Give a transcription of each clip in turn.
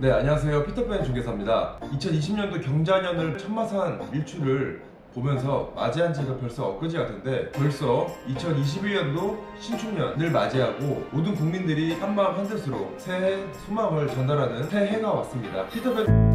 네, 안녕하세요. 피터팬 중개사입니다. 2020년도 경자년을 천마산 일출을 보면서 맞이한 지가 벌써 엊그제 같은데, 벌써 2021년도 신축년을 맞이하고 모든 국민들이 한마음 한뜻으로 새해 소망을 전달하는 새해가 왔습니다. 피터팬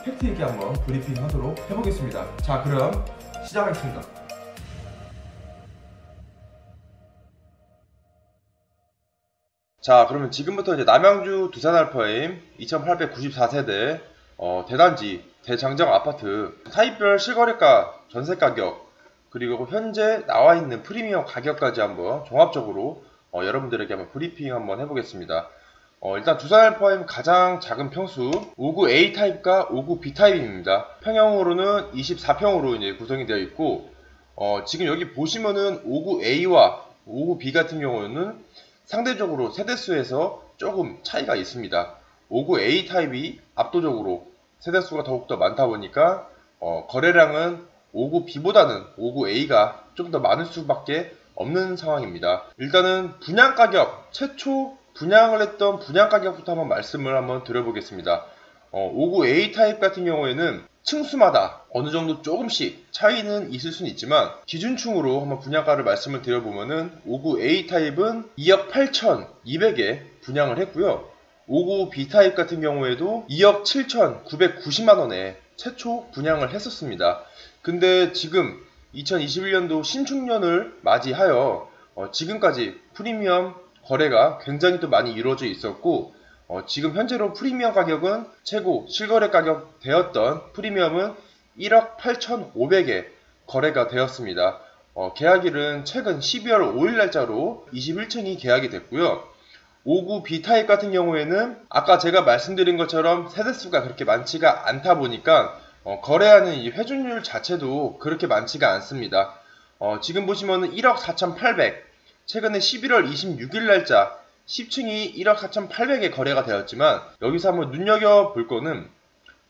팩트 있게 한번 브리핑 하도록 해보겠습니다. 자, 그럼 시작하겠습니다. 자, 그러면 지금부터 이제 남양주 두산알파임 2894세대 대단지 대장정 아파트 타입별 실거래가 전세가격 그리고 현재 나와있는 프리미엄 가격까지 한번 종합적으로 여러분들에게 한번 브리핑 한번 해보겠습니다. 일단 두산알파임 가장 작은 평수 59A 타입과 59B 타입입니다. 평형으로는 24평으로 이제 구성이 되어 있고, 지금 여기 보시면은 59A와 59B 같은 경우는 상대적으로 세대수에서 조금 차이가 있습니다. 59A 타입이 압도적으로 세대수가 더욱더 많다 보니까 거래량은 59B보다는 59A가 좀 더 많을 수밖에 없는 상황입니다. 일단은 분양가격 최초 분양을 했던 분양 가격부터 한번 말씀을 한번 드려보겠습니다. 59A 타입 같은 경우에는 층수마다 어느 정도 조금씩 차이는 있을 수는 있지만 기준층으로 한번 분양가를 말씀을 드려보면은 59A 타입은 2억 8,200에 분양을 했고요. 59B 타입 같은 경우에도 2억 7,990만원에 최초 분양을 했었습니다. 근데 지금 2021년도 신축년을 맞이하여 지금까지 프리미엄 거래가 굉장히 또 많이 이루어져 있었고, 지금 현재로 프리미엄 가격은 최고 실거래 가격 되었던 프리미엄은 1억 8,500에 거래가 되었습니다. 계약일은 최근 12월 5일 날짜로 21층이 계약이 됐고요. 59B 타입 같은 경우에는 아까 제가 말씀드린 것처럼 세대수가 그렇게 많지가 않다 보니까 거래하는 이 회전율 자체도 그렇게 많지가 않습니다. 지금 보시면은 1억 4,800 최근에 11월 26일 날짜 10층이 1억 4,800에 거래가 되었지만 여기서 한번 눈여겨볼 거는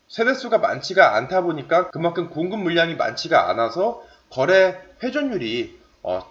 세대수가 많지가 않다 보니까 그만큼 공급 물량이 많지가 않아서 거래 회전율이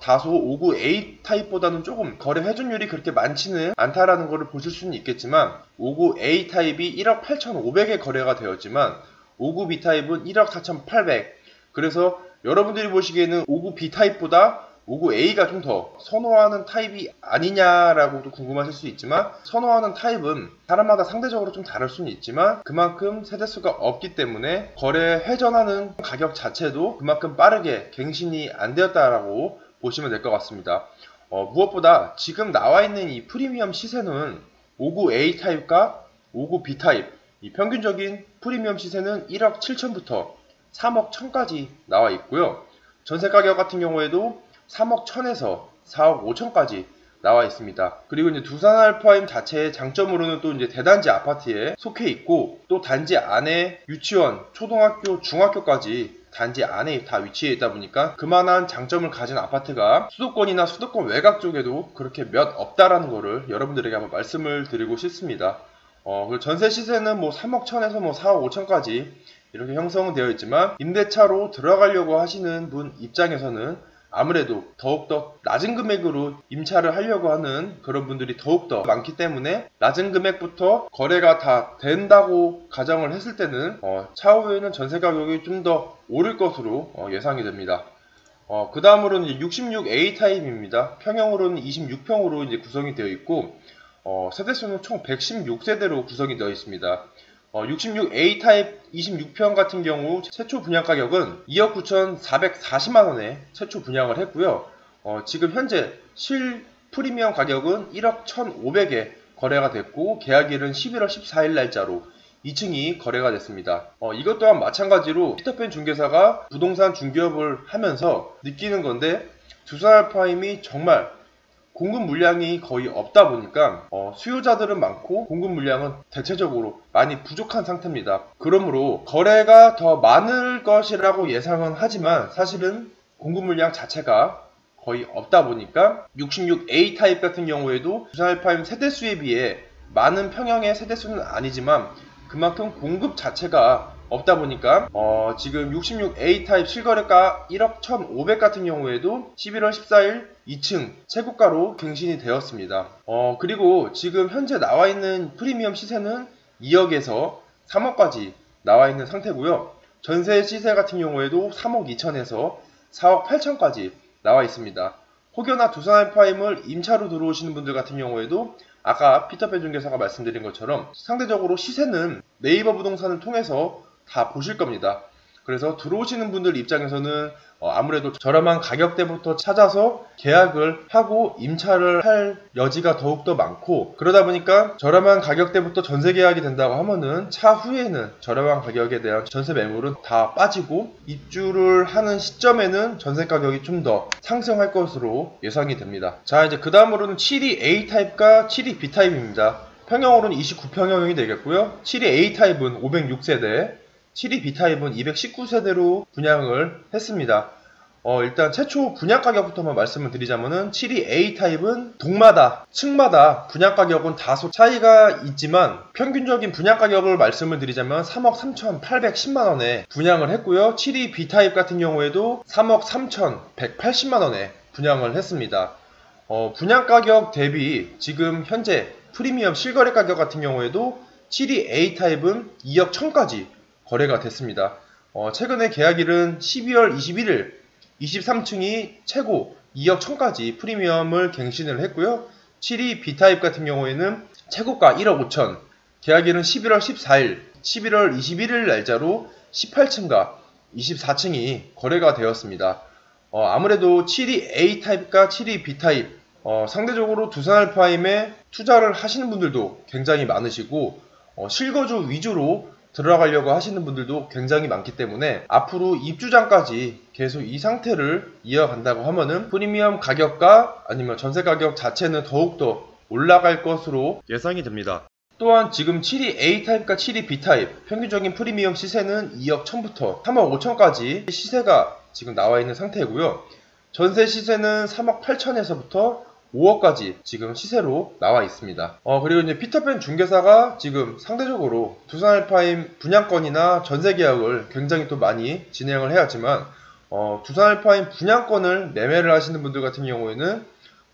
다소 59A 타입보다는 조금 거래 회전율이 그렇게 많지는 않다라는 것을 보실 수는 있겠지만 59A 타입이 1억 8,500에 거래가 되었지만 59B 타입은 1억 4,800 그래서 여러분들이 보시기에는 59B 타입보다 59A가 좀 더 선호하는 타입이 아니냐라고도 궁금하실 수 있지만 선호하는 타입은 사람마다 상대적으로 좀 다를 수는 있지만 그만큼 세대수가 없기 때문에 거래 회전하는 가격 자체도 그만큼 빠르게 갱신이 안 되었다라고 보시면 될 것 같습니다. 무엇보다 지금 나와 있는 이 프리미엄 시세는 59A 타입과 59 B타입, 이 평균적인 프리미엄 시세는 1억 7천부터 3억 1천까지 나와 있고요. 전세 가격 같은 경우에도 3억 1천에서 4억 5천까지 나와 있습니다. 그리고 이제 두산 알파임 자체의 장점으로는 또 이제 대단지 아파트에 속해 있고, 또 단지 안에 유치원, 초등학교, 중학교까지 단지 안에 다 위치해 있다 보니까 그만한 장점을 가진 아파트가 수도권이나 수도권 외곽 쪽에도 그렇게 몇 없다라는 거를 여러분들에게 한번 말씀을 드리고 싶습니다. 그리고 전세 시세는 뭐 3억 1천에서 뭐 4억 5천까지 이렇게 형성은 되어 있지만, 임대차로 들어가려고 하시는 분 입장에서는 아무래도 더욱더 낮은 금액으로 임차를 하려고 하는 그런 분들이 더욱더 많기 때문에 낮은 금액부터 거래가 다 된다고 가정을 했을 때는 차후에는 전세 가격이 좀 더 오를 것으로 예상이 됩니다. 그 다음으로는 이제 66A 타입입니다. 평형으로는 26평으로 이제 구성이 되어 있고, 세대수는 총 116세대로 구성이 되어 있습니다. 66A 타입 26평 같은 경우 최초 분양 가격은 2억 9,440만원에 최초 분양을 했고요. 지금 현재 실 프리미엄 가격은 1억 1,500에 거래가 됐고, 계약일은 11월 14일 날짜로 2층이 거래가 됐습니다. 이것 또한 마찬가지로 피터팬 중개사가 부동산 중개업을 하면서 느끼는 건데, 두산 알파임이 정말 공급 물량이 거의 없다 보니까 수요자들은 많고 공급 물량은 대체적으로 많이 부족한 상태입니다. 그러므로 거래가 더 많을 것이라고 예상은 하지만 사실은 공급 물량 자체가 거의 없다 보니까 66A 타입 같은 경우에도 두산 알파임 세대수에 비해 많은 평형의 세대수는 아니지만 그만큼 공급 자체가 없다 보니까 지금 66A 타입 실거래가 1억 1,500 같은 경우에도 11월 14일 2층 최고가로 갱신이 되었습니다. 그리고 지금 현재 나와 있는 프리미엄 시세는 2억에서 3억까지 나와 있는 상태고요. 전세 시세 같은 경우에도 3억 2천에서 4억 8천까지 나와 있습니다. 혹여나 두산 알파임을 임차로 들어오시는 분들 같은 경우에도 아까 피터팬 중개사가 말씀드린 것처럼 상대적으로 시세는 네이버 부동산을 통해서 다 보실 겁니다. 그래서 들어오시는 분들 입장에서는 아무래도 저렴한 가격대부터 찾아서 계약을 하고 임차를 할 여지가 더욱더 많고, 그러다 보니까 저렴한 가격대부터 전세 계약이 된다고 하면은 차후에는 저렴한 가격에 대한 전세 매물은 다 빠지고 입주를 하는 시점에는 전세 가격이 좀 더 상승할 것으로 예상이 됩니다. 자, 이제 그 다음으로는 72A 타입과 72B 타입입니다. 평형으로는 29평형이 되겠고요. 72A 타입은 506세대, 72B 타입은 219세대로 분양을 했습니다. 일단 최초 분양 가격부터만 말씀을 드리자면은 72A 타입은 동마다, 층마다 분양 가격은 다소 차이가 있지만 평균적인 분양 가격을 말씀을 드리자면 3억 3,810만원에 분양을 했고요. 72B 타입 같은 경우에도 3억 3,180만원에 분양을 했습니다. 분양 가격 대비 지금 현재 프리미엄 실거래 가격 같은 경우에도 72A 타입은 2억 1천까지 거래가 됐습니다. 최근에 계약일은 12월 21일 23층이 최고 2억 1천까지 프리미엄을 갱신을 했고요. 72B 타입 같은 경우에는 최고가 1억 5천, 계약일은 11월 14일, 11월 21일 날짜로 18층과 24층이 거래가 되었습니다. 아무래도 72A 타입과 72B 타입 상대적으로 두산 알파임에 투자를 하시는 분들도 굉장히 많으시고 실거주 위주로 들어가려고 하시는 분들도 굉장히 많기 때문에 앞으로 입주장까지 계속 이 상태를 이어간다고 하면은 프리미엄 가격과 아니면 전세 가격 자체는 더욱더 올라갈 것으로 예상이 됩니다. 또한 지금 72A 타입과 72B 타입 평균적인 프리미엄 시세는 2억 1천부터 3억 5천까지 시세가 지금 나와 있는 상태고요. 전세 시세는 3억 8천에서부터 5억까지 지금 시세로 나와 있습니다. 그리고 이제 피터팬 중개사가 지금 상대적으로 두산 알파임 분양권이나 전세 계약을 굉장히 또 많이 진행을 해야지만 두산 알파임 분양권을 매매를 하시는 분들 같은 경우에는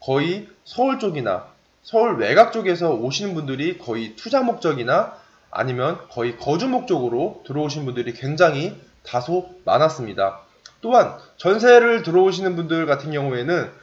거의 서울 쪽이나 서울 외곽 쪽에서 오시는 분들이 거의 투자 목적이나 아니면 거의 거주 목적으로 들어오신 분들이 굉장히 다소 많았습니다. 또한 전세를 들어오시는 분들 같은 경우에는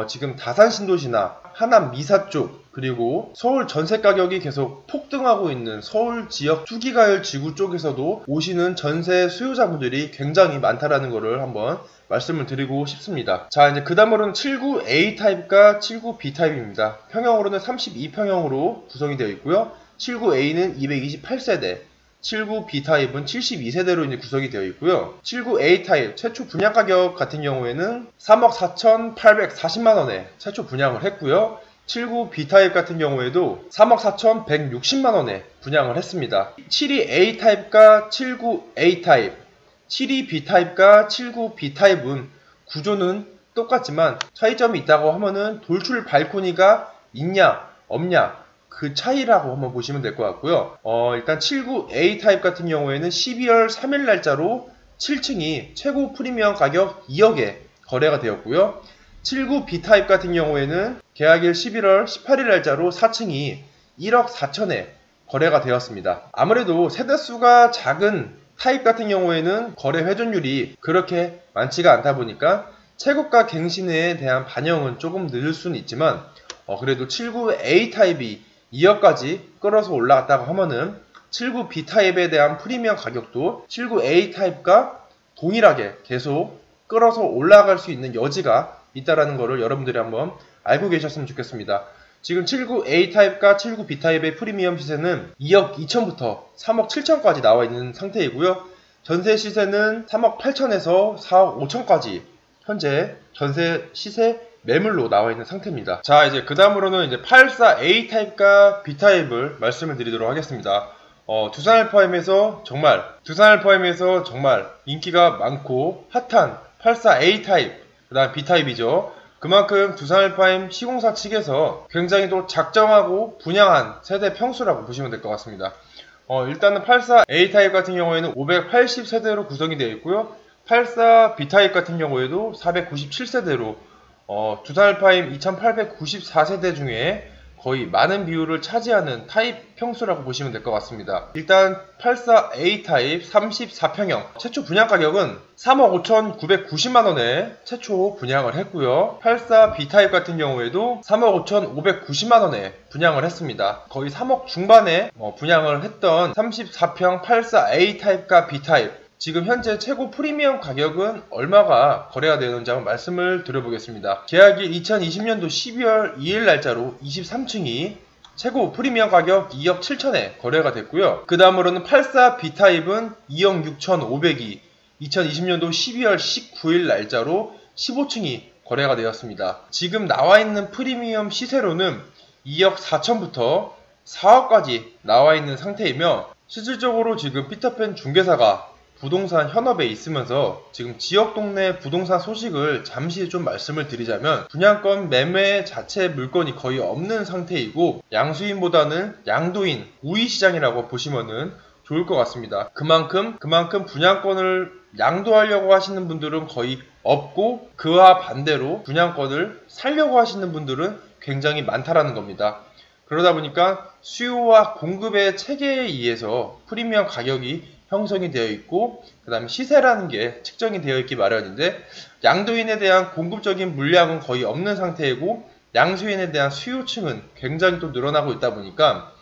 지금 다산 신도시나 하남 미사 쪽, 그리고 서울 전세 가격이 계속 폭등하고 있는 서울 지역 투기가열 지구 쪽에서도 오시는 전세 수요자분들이 굉장히 많다라는 것을 한번 말씀을 드리고 싶습니다. 자, 이제 그 다음으로는 79A 타입과 79B 타입입니다. 평형으로는 32평형으로 구성이 되어 있고요. 79A는 228세대, 79B 타입은 72세대로 이제 구성이 되어 있고요. 79A 타입 최초 분양 가격 같은 경우에는 3억 4,840만원에 최초 분양을 했고요. 79B 타입 같은 경우에도 3억 4,160만원에 분양을 했습니다. 72A 타입과 79A 타입, 72B 타입과 79B 타입은 구조는 똑같지만 차이점이 있다고 하면은 돌출 발코니가 있냐 없냐 그 차이라고 한번 보시면 될 것 같고요. 일단 79A 타입 같은 경우에는 12월 3일 날짜로 7층이 최고 프리미엄 가격 2억에 거래가 되었고요. 79B 타입 같은 경우에는 계약일 11월 18일 날짜로 4층이 1억 4천에 거래가 되었습니다. 아무래도 세대수가 작은 타입 같은 경우에는 거래 회전율이 그렇게 많지가 않다 보니까 최고가 갱신에 대한 반영은 조금 늦을 수는 있지만 그래도 79A 타입이 2억까지 끌어서 올라갔다고 하면은 79B 타입에 대한 프리미엄 가격도 79A 타입과 동일하게 계속 끌어서 올라갈 수 있는 여지가 있다라는 것을 여러분들이 한번 알고 계셨으면 좋겠습니다. 지금 79A 타입과 79B 타입의 프리미엄 시세는 2억 2천부터 3억 7천까지 나와 있는 상태이고요. 전세 시세는 3억 8천에서 4억 5천까지 현재 전세 시세 매물로 나와 있는 상태입니다. 자, 이제 그 다음으로는 이제 84A 타입과 B 타입을 말씀을 드리도록 하겠습니다. 두산 알파임에서 정말 인기가 많고 핫한 84A 타입, 그 다음 B 타입이죠. 그만큼 두산 알파임 시공사 측에서 굉장히 또 작정하고 분양한 세대 평수라고 보시면 될 것 같습니다. 일단은 84A 타입 같은 경우에는 580세대로 구성이 되어 있고요. 84B 타입 같은 경우에도 497세대로 두산 알파임 2894세대 중에 거의 많은 비율을 차지하는 타입 평수라고 보시면 될 것 같습니다. 일단 84A 타입 34평형 최초 분양 가격은 3억 5,990만원에 최초 분양을 했고요. 84B 타입 같은 경우에도 3억 5,590만원에 분양을 했습니다. 거의 3억 중반에 분양을 했던 34평 84A 타입과 B 타입, 지금 현재 최고 프리미엄 가격은 얼마가 거래가 되는지 한번 말씀을 드려보겠습니다. 계약일 2020년도 12월 2일 날짜로 23층이 최고 프리미엄 가격 2억 7천에 거래가 됐고요. 그 다음으로는 84B 타입은 2억 6,500이 2020년도 12월 19일 날짜로 15층이 거래가 되었습니다. 지금 나와 있는 프리미엄 시세로는 2억 4천부터 4억까지 나와 있는 상태이며, 실질적으로 지금 피터팬 중개사가 부동산 현업에 있으면서 지금 지역 동네 부동산 소식을 잠시 좀 말씀을 드리자면, 분양권 매매 자체 물건이 거의 없는 상태이고 양수인보다는 양도인 우위 시장이라고 보시면은 좋을 것 같습니다. 그만큼 분양권을 양도하려고 하시는 분들은 거의 없고, 그와 반대로 분양권을 살려고 하시는 분들은 굉장히 많다라는 겁니다. 그러다 보니까 수요와 공급의 체계에 의해서 프리미엄 가격이 형성이 되어 있고, 그 다음에 시세라는 게 측정이 되어 있기 마련인데, 양도인에 대한 공급적인 물량은 거의 없는 상태이고 양수인에 대한 수요층은 굉장히 또 늘어나고 있다 보니까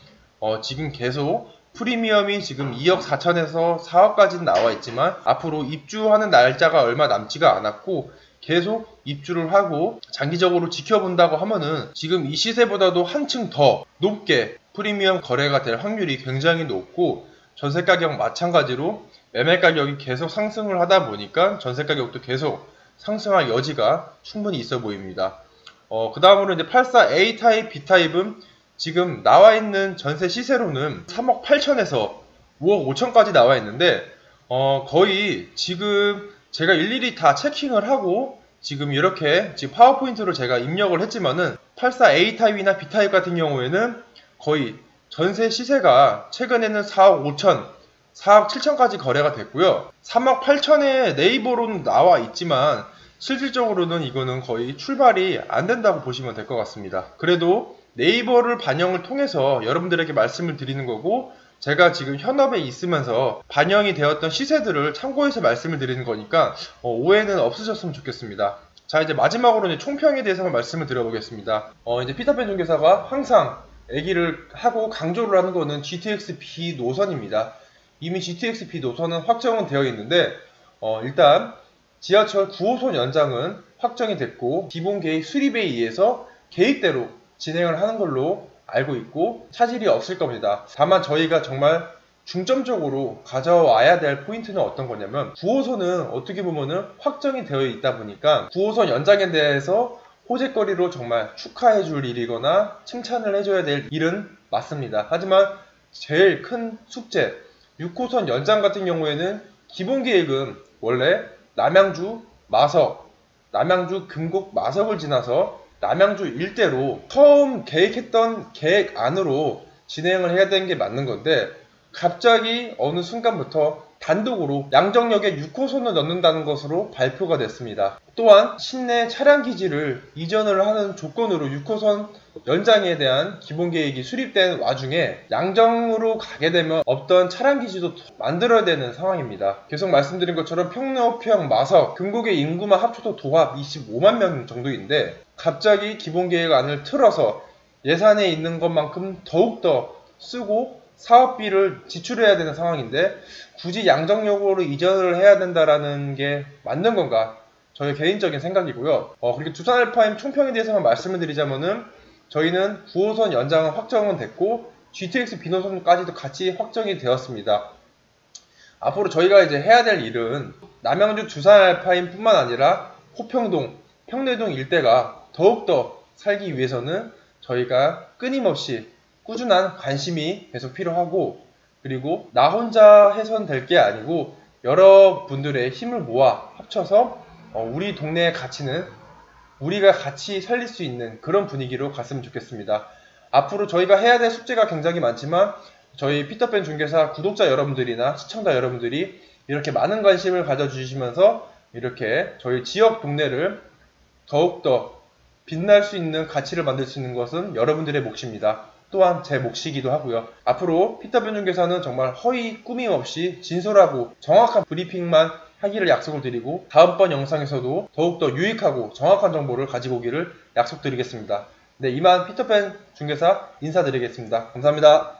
지금 계속 프리미엄이 지금 2억 4천에서 4억까지 나와 있지만 앞으로 입주하는 날짜가 얼마 남지가 않았고 계속 입주를 하고 장기적으로 지켜본다고 하면은 지금 이 시세보다도 한층 더 높게 프리미엄 거래가 될 확률이 굉장히 높고, 전세 가격 마찬가지로 매매 가격이 계속 상승을 하다 보니까 전세 가격도 계속 상승할 여지가 충분히 있어 보입니다. 그 다음으로 이제 84A 타입, B 타입은 지금 나와 있는 전세 시세로는 3억 8천에서 5억 5천까지 나와 있는데, 거의 지금 제가 일일이 다 체킹을 하고 지금 이렇게 지금 파워포인트로 제가 입력을 했지만은 84A 타입이나 B 타입 같은 경우에는 거의 전세 시세가 최근에는 4억 5천, 4억 7천까지 거래가 됐고요. 3억 8천에 네이버로는 나와 있지만 실질적으로는 이거는 거의 출발이 안 된다고 보시면 될 것 같습니다. 그래도 네이버를 반영을 통해서 여러분들에게 말씀을 드리는 거고, 제가 지금 현업에 있으면서 반영이 되었던 시세들을 참고해서 말씀을 드리는 거니까 오해는 없으셨으면 좋겠습니다. 자, 이제 마지막으로 이제 총평에 대해서 말씀을 드려보겠습니다. 이제 피터팬 중개사가 항상 얘기를 하고 강조를 하는 거는 GTX-B 노선입니다. 이미 GTX-B 노선은 확정은 되어 있는데 일단 지하철 9호선 연장은 확정이 됐고 기본 계획 수립에 의해서 계획대로 진행을 하는 걸로 알고 있고 차질이 없을 겁니다. 다만 저희가 정말 중점적으로 가져와야 될 포인트는 어떤 거냐면 9호선은 어떻게 보면은 확정이 되어 있다 보니까 9호선 연장에 대해서 호재거리로 정말 축하해줄 일이거나 칭찬을 해줘야 될 일은 맞습니다. 하지만 제일 큰 숙제 6호선 연장 같은 경우에는 기본 계획은 원래 남양주 마석, 남양주 금곡 마석을 지나서 남양주 일대로 처음 계획했던 계획 안으로 진행을 해야 되는 게 맞는 건데 갑자기 어느 순간부터 단독으로 양정역에 6호선을 넣는다는 것으로 발표가 됐습니다. 또한 시내 차량 기지를 이전을 하는 조건으로 6호선 연장에 대한 기본 계획이 수립된 와중에 양정으로 가게 되면 없던 차량 기지도 만들어야 되는 상황입니다. 계속 말씀드린 것처럼 평로, 평, 마석, 금곡의 인구만 합쳐도 도합 25만 명 정도인데 갑자기 기본 계획안을 틀어서 예산에 있는 것만큼 더욱더 쓰고 사업비를 지출해야 되는 상황인데 굳이 양정역으로 이전을 해야 된다라는 게 맞는 건가? 저의 개인적인 생각이고요. 그리고 두산 알파임 총평에 대해서만 말씀을 드리자면은 저희는 9호선 연장은 확정은 됐고 GTX 비노선까지도 같이 확정이 되었습니다. 앞으로 저희가 이제 해야 될 일은 남양주 두산 알파임 뿐만 아니라 호평동, 평내동 일대가 더욱더 살기 위해서는 저희가 끊임없이 꾸준한 관심이 계속 필요하고 그리고 나 혼자 해선 될 게 아니고 여러분들의 힘을 모아 합쳐서 우리 동네의 가치는 우리가 같이 살릴 수 있는 그런 분위기로 갔으면 좋겠습니다. 앞으로 저희가 해야 될 숙제가 굉장히 많지만 저희 피터팬 중개사 구독자 여러분들이나 시청자 여러분들이 이렇게 많은 관심을 가져주시면서 이렇게 저희 지역 동네를 더욱더 빛날 수 있는 가치를 만들 수 있는 것은 여러분들의 몫입니다. 또한 제 몫이기도 하고요. 앞으로 피터팬 중개사는 정말 허위 꾸밈 없이 진솔하고 정확한 브리핑만 하기를 약속을 드리고 다음번 영상에서도 더욱더 유익하고 정확한 정보를 가지고 오기를 약속드리겠습니다. 네, 이만 피터팬 중개사 인사드리겠습니다. 감사합니다.